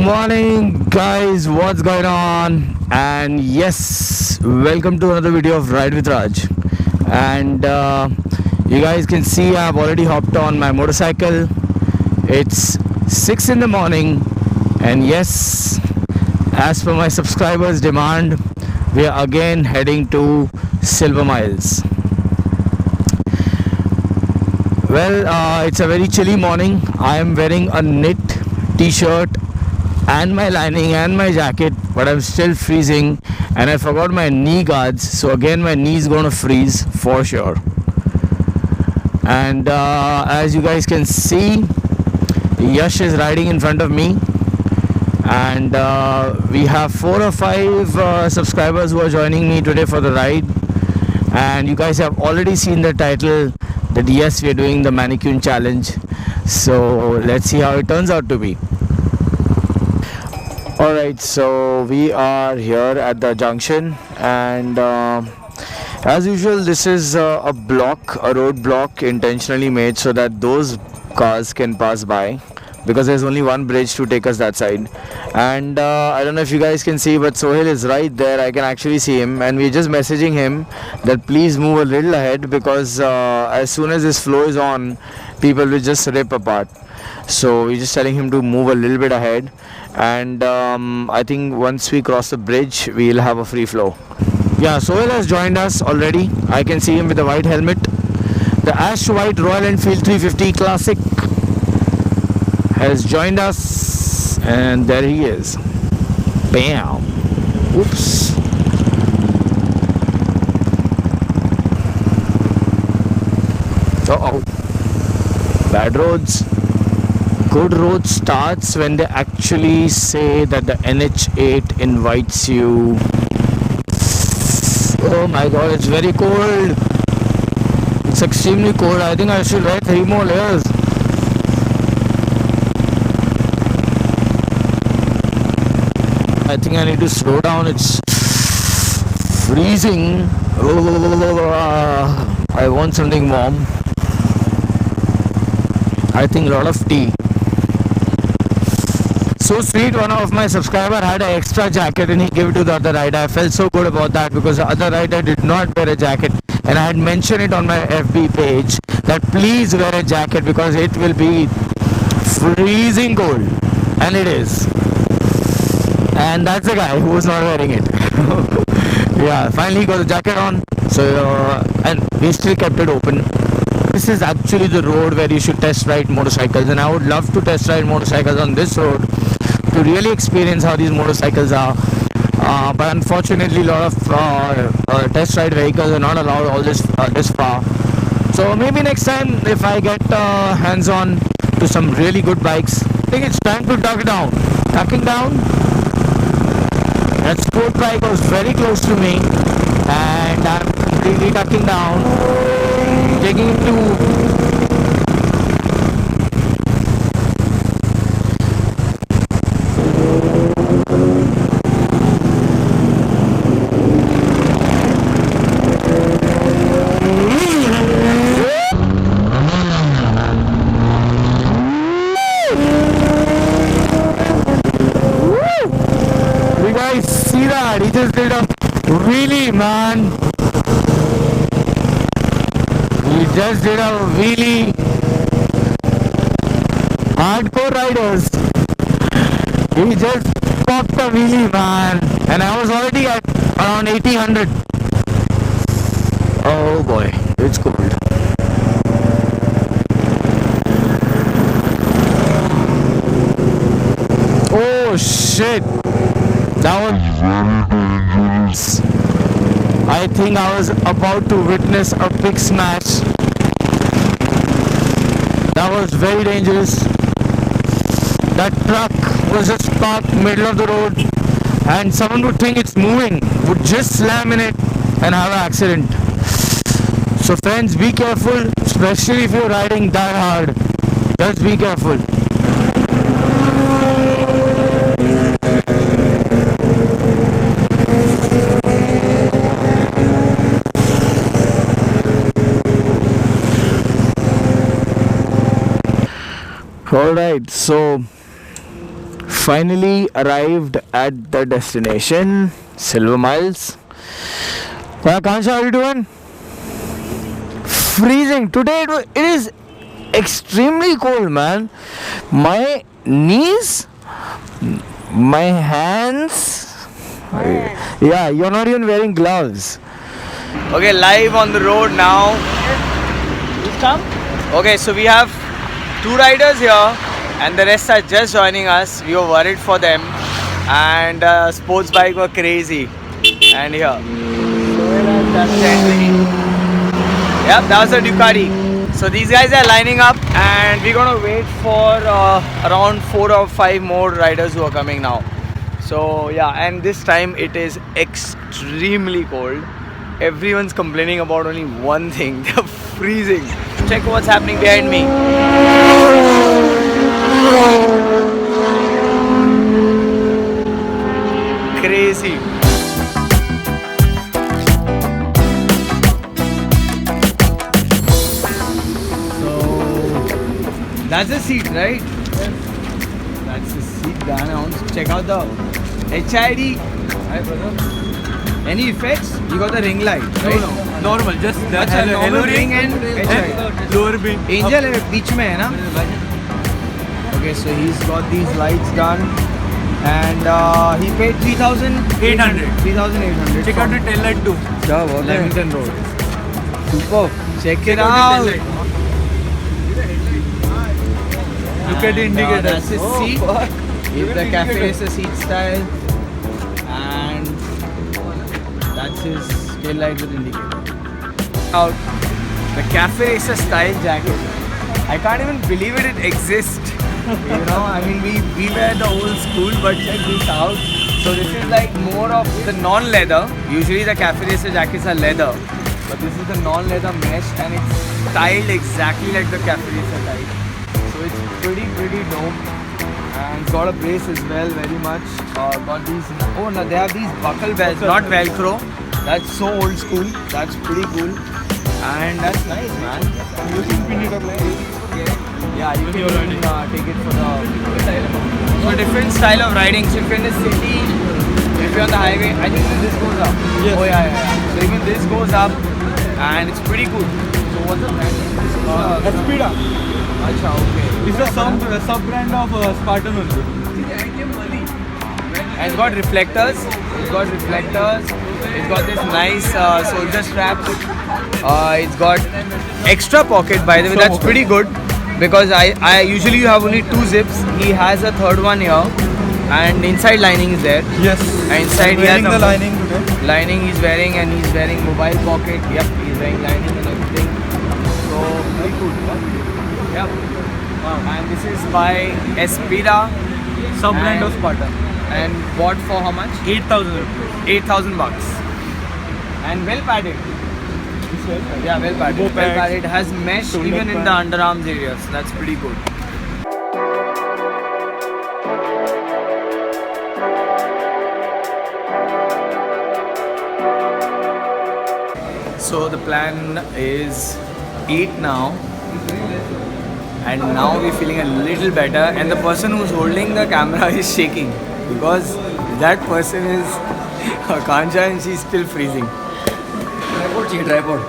morning, guys. What's going on? And yes, welcome to another video of Ride with Raj. And you guys can see I've already hopped on my motorcycle. It's 6 in the morning, and yes, as per my subscribers' demand, we are again heading to Silver Miles. Well, it's a very chilly morning. I am wearing a knit t-shirt and my lining and my jacket, but I'm still freezing, and I forgot my knee guards, so again my knee's gonna freeze for sure. And as you guys can see, Yash is riding in front of me, and we have 4 or 5 subscribers who are joining me today for the ride. And you guys have already seen the title that yes, we are doing the mannequin challenge, so let's see how it turns out to be. Alright, so we are here at the junction, and as usual, this is a road block intentionally made so that those cars can pass by, because there's only one bridge to take us that side. And I don't know if you guys can see, but Sohail is right there. I can actually see him, and we're just messaging him that please move a little ahead, because as soon as this flow is on, people will just rip apart. So we're just telling him to move a little bit ahead, and I think once we cross the bridge, we'll have a free flow. Yeah, Sohail has joined us already. I can see him with a white helmet. The Ash White Royal Enfield 350 Classic has joined us, and there he is. Bam! Oops. Uh-oh. Bad roads. Good road starts when they actually say that the NH8 invites you. Oh my god, it's very cold. It's extremely cold. I think I should wear 3 more layers. I think I need to slow down. It's freezing. Oh, I want something warm. I think a lot of tea. So sweet, one of my subscribers had an extra jacket and he gave it to the other rider. I felt so good about that, because the other rider did not wear a jacket, and I had mentioned it on my FB page that please wear a jacket because it will be freezing cold, and it is. And that's the guy who was not wearing it. Yeah, finally he got the jacket on. So and we still kept it open. This is actually the road where you should test ride motorcycles, and I would love to test ride motorcycles on this road to really experience how these motorcycles are. But unfortunately, a lot of test ride vehicles are not allowed all this far. So maybe next time, if I get hands on to some really good bikes, I think it's time to duck down. Ducking down. That sport bike was very close to me, and I'm completely ducking down, taking it to he just did a wheelie, man. He just did a wheelie. Hardcore riders. He just popped a wheelie, man. And I was already at around 80-100. Oh boy, it's cold. Oh shit. That was very dangerous. I think I was about to witness a big smash. That was very dangerous. That truck was just parked middle of the road, and someone would think it's moving, would just slam in it and have an accident. So friends, be careful, especially if you're riding that hard. Just be careful. Alright, so finally arrived at the destination, Silver Miles. Kansha, how are you doing? Freezing. Today it is extremely cold, man. My knees, my hands. Yeah, you're not even wearing gloves. Okay, live on the road now. Okay, so we have 2 riders here and the rest are just joining us. We were worried for them and sports bike were crazy. And here. Yep, that was a Ducati. So these guys are lining up and we're gonna wait for around 4 or 5 more riders who are coming now. So yeah, and this time it is extremely cold. Everyone's complaining about only one thing, they're freezing. Check what's happening behind me. Crazy. That's the seat, right? Yes. That's the seat, Dan. Check out the HID. Hi, brother. Any effects? You got the ring light, right? No, normal. Just that normal ring and HID. Lower beam. Angel है बीच में है ना? Okay, so he's got these lights done, and he paid 3,800. 3,800. Check out the tail light too. Lamington Road. Super. Check it out. Look at the indicator. That's his seat. It's the Cafe Racer seat style, and that's his tail light with indicator. Out the Cafe Racer style jacket. I can't even believe it exists. You know, I mean, we were the old school, but check this out. So this is like more of the non-leather. Usually the Cafe Racer jackets are leather, but this is the non-leather mesh, and it's styled exactly like the Cafe Racer type. So it's pretty dope, and it's got a brace as well, very much. Got these. Oh no, they have these buckle bells, not Velcro. That's so old school. That's pretty cool, and that's nice, man. You can pin it up like this. Yeah, you can take it for the so different style of riding. So if you're in the city, if you're on the highway, I think this goes up. Yes. Oh yeah. So even this goes up, and it's pretty cool. So what's the brand? Espida. Acha, okay. It's a sub brand of Spartan only. And it's got reflectors. It's got this nice soldier straps. It's got extra pocket, by the way. That's pretty good because I usually you have only 2 zips. He has a third one here, and inside lining is there. Yes. And inside he has the lining today. Lining he's wearing, and he's wearing mobile pocket. Yep, he's wearing lining and everything. So pretty cool. Yep. And this is by Espida. Sub brand of Spartan. And bought for how much? 8,000 rupees. 8,000 bucks. And well padded. Yeah, well padded. Well Padded. It has mesh even in the underarms area. So that's pretty good. So the plan is eat now. And now we're feeling a little better, and the person who's holding the camera is shaking because that person is Kansha and she's still freezing. Tripod चाहिए tripod.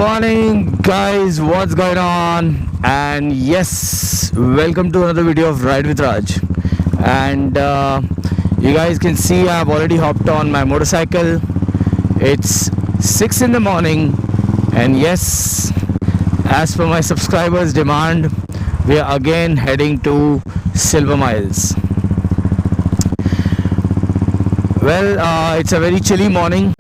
morning, guys. What's going on? And yes, welcome to another video of Ride with Raj. And you guys can see I've already hopped on my motorcycle. It's 6 in the morning, and yes, as per my subscribers' demand, we are again heading to Silver Miles. Well, it's a very chilly morning.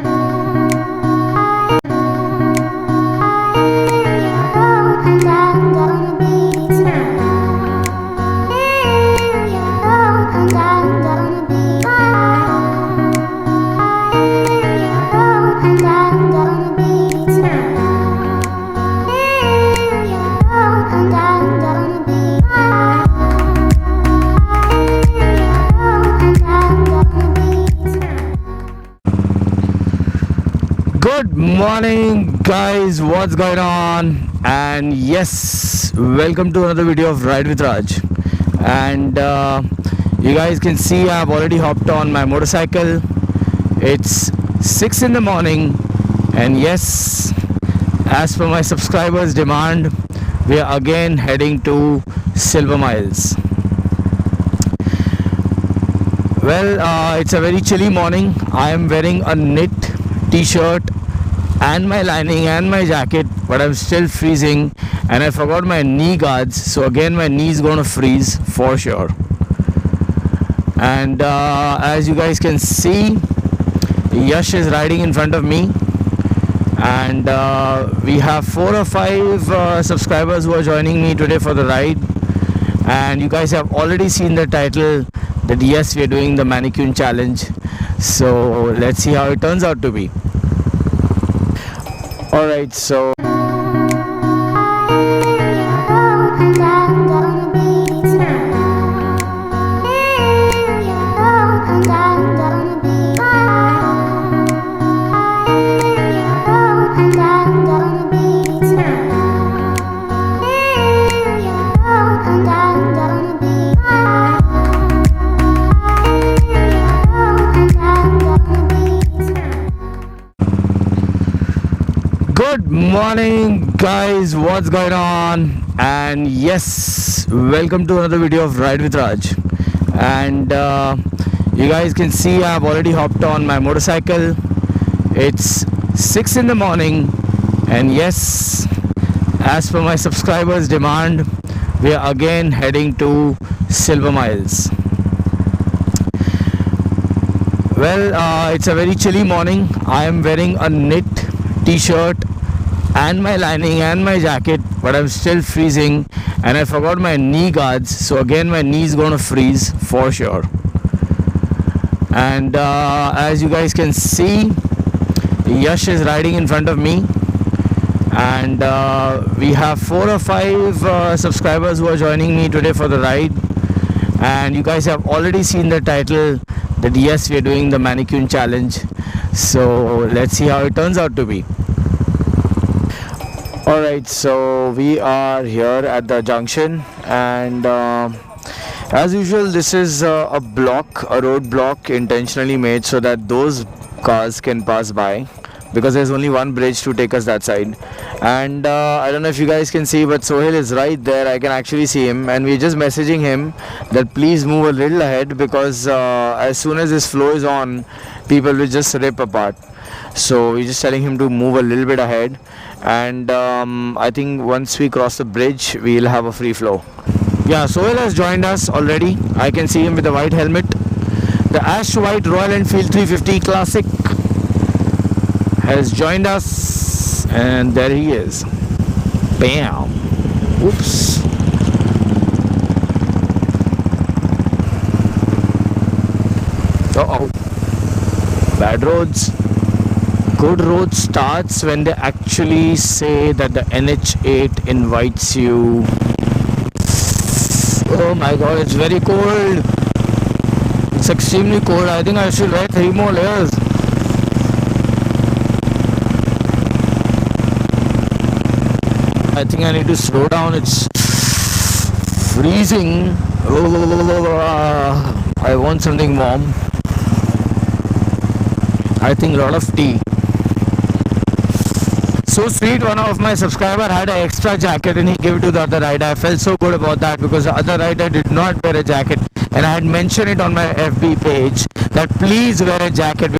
Good morning, guys. What's going on? And yes, welcome to another video of Ride with Raj. And you guys can see I've already hopped on my motorcycle. It's 6 in the morning, and yes, as per my subscribers' demand, we are again heading to Silver Miles. Well, it's a very chilly morning. I am wearing a knit t-shirt and my lining and my jacket, but I'm still freezing, and I forgot my knee guards, so again my knee's gonna freeze for sure. And as you guys can see, Yash is riding in front of me, and we have 4 or 5 subscribers who are joining me today for the ride. And you guys have already seen the title that yes, we are doing the mannequin challenge, so let's see how it turns out to be. Alright, so good morning, guys. What's going on? And yes, welcome to another video of Ride with Raj. And you guys can see I've already hopped on my motorcycle. It's 6 in the morning, and yes, as per my subscribers' demand, we are again heading to Silver Miles. Well, it's a very chilly morning. I am wearing a knit t-shirt and my lining and my jacket, but I'm still freezing, and I forgot my knee guards, so again my knee's gonna freeze for sure. And as you guys can see, Yash is riding in front of me, and we have 4 or 5 subscribers who are joining me today for the ride. And you guys have already seen the title that yes, we are doing the mannequin challenge, so let's see how it turns out to be. Alright, so we are here at the junction, and as usual, this is a road block intentionally made so that those cars can pass by, because there's only one bridge to take us that side. And I don't know if you guys can see, but Sohail is right there. I can actually see him, and we're just messaging him that please move a little ahead, because as soon as this flow is on, people will just rip apart. So we're just telling him to move a little bit ahead, and I think once we cross the bridge, we'll have a free flow. Yeah, Sohail has joined us already. I can see him with the white helmet, the ash white Royal Enfield 350 Classic has joined us, and there he is. Bam. Oops. Uh-oh. Bad roads. Good road starts when they actually say that the NH8 invites you. Oh my god, it's very cold. It's extremely cold. I think I should wear 3 more layers. I think I need to slow down. It's freezing. I want something warm. I think a lot of tea. So sweet, one of my subscriber had an extra jacket and he gave it to the other rider. I felt so good about that because the other rider did not wear a jacket, and I had mentioned it on my FB page that please wear a jacket.